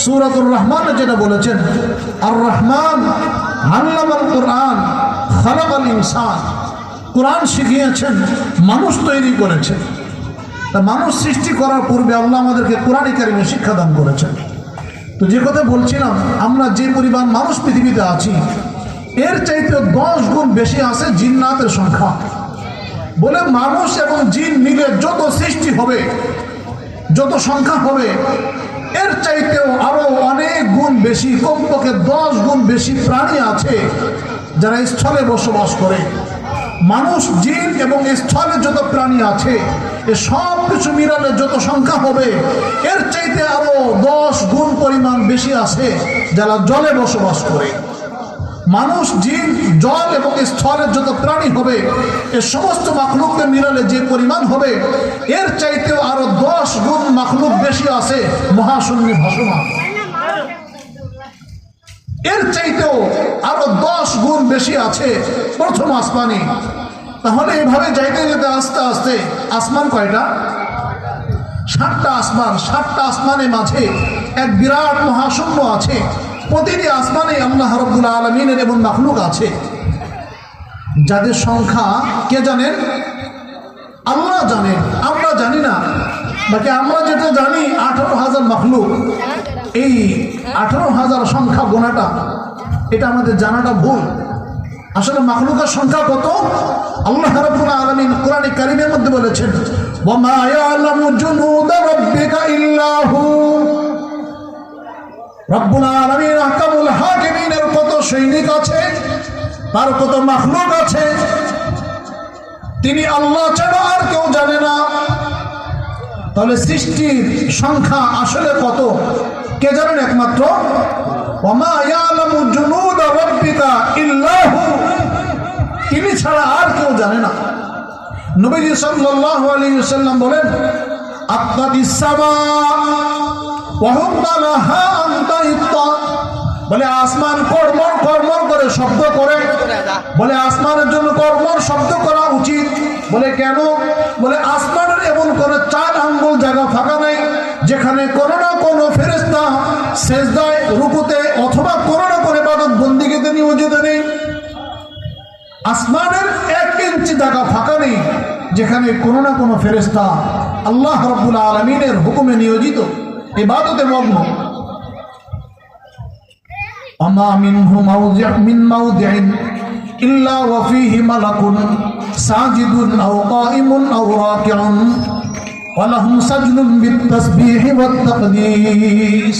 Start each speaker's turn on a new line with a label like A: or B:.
A: সূরাতুর রহমানে যেটা বলেছেন, আর রহমান আল্লামাল কুরআন খালাকাল ইনসান, কোরআন শিখিয়েছেন, মানুষ তৈরি করেছেন। তা মানুষ সৃষ্টি করার পূর্বে আল্লাহ আমাদেরকে কোরআন কারীমে শিক্ষা দান করেছেন। তো যে কথা বলছিলাম, আমরা যে পরিমাণ মানুষ পৃথিবীতে আছি এর চাইতে 10 গুণ বেশি আছে জিন্নাতের সংখ্যা। বলে মানুষ এবং জিন মিলে যত সৃষ্টি হবে, যত সংখ্যা হবে, এর চাইতেও আরো অনেক গুণ বেশি, কমপক্ষে 10 গুণ বেশি প্রাণী আছে যারা স্থলে বসবাস করে। মানুষ, জিন এবং স্থলে যত প্রাণী আছে এ সব কিছু মিলালে যত সংখ্যা হবে এর চাইতে আরো 10 গুণ পরিমাণ বেশি আছে যারা জলে বসবাস করে। মানুষ, জিন, জল এবং স্থলের যত প্রাণী হবে এ সমস্ত মাখলুককে মিলালে যে পরিমাণ হবে এর চাইতেও আরো 10 গুণ মাখলুক বেশি আছে মহাশূন্যে ভাসমান। এর চাইতেও আরো 10 গুণ বেশি আছে প্রথম আসমানে। তাহলে এভাবে যাইতে যেতে আস্তে আস্তে আসমান কয়টা? 7টা আসমান। 7টা আসমানের মাঝে এক বিরাট মহাশূন্য আছে। প্রতিটি আসমানে আল্লাহ রাব্বুল আলামিনের এবং মাখলুক আছে, যাদের সংখ্যা কে জানেন? আল্লাহ জানেন, আমরা জানি না। বাকি আমরা যেটা জানি 18,000 মাখলুক। এই 18,000 সংখ্যা গোনাটা, এটা আমাদের জানাটা ভুল। আসলে মাখলুকের সংখ্যা কত? আল্লাহ রাব্বুল আলামিন কোরআনে কারীমের মধ্যে বলেছেন, ওয়া মা ইয়ালামু জুনুদা রাব্বিকা ইল্লা হু। রব্বুল আলামিন আহকামুল হাকিমিনের কত সৈনিক আছে, তার কত মাখলুক আছে, তিনি আল্লাহ ছাড়া আর কেউ জানে না। তাহলে সৃষ্টির সংখ্যা আসলে কত কে জানেন? একমাত্র ওয়া মা ইয়ালামু জুনুদা রাব্বিকা ইল্লা হু, তিনি ছাড়া আর কেউ জানে না। নবীজি সাল্লাল্লাহু আলাইহি ওয়াসাল্লাম বলেন, আত্তাদিস সামা ওয়া হুম্মা লাহা আনতাইতা। বলে আসমান কড়মড় কড়মড় করে শব্দ করে। বলে আসমানের জন্য কড়মড় শব্দ করা উচিত। বলে কেন? বলে আসমানের এমন করে 4 আঙ্গুল জায়গা ফাঁকা নেই যেখানে কোনো না কোনো ফেরেশতা সেজদায়, রুকুতে অথবা কোনো না কোনো ইবাদত বন্দেগীতে নিয়োজিত নেই। আসমানের 1 ইঞ্চি জায়গা ফাঁকা নেই যেখানে কোনো না কোনো ফেরেশতা আল্লাহ রাব্বুল আলামিনের হুকুমে নিয়োজিত, ইবাদতে মগ্ন। আমা মিনহু মিন মাউদিইন ইল্লা ওয়া ফীহি মালাকুন সাজিদুন আও কাইমুন আও রাকিউন ওয়া লাহুম সাজদুন বিত তাসবিহি ওয়াত তাকদীস।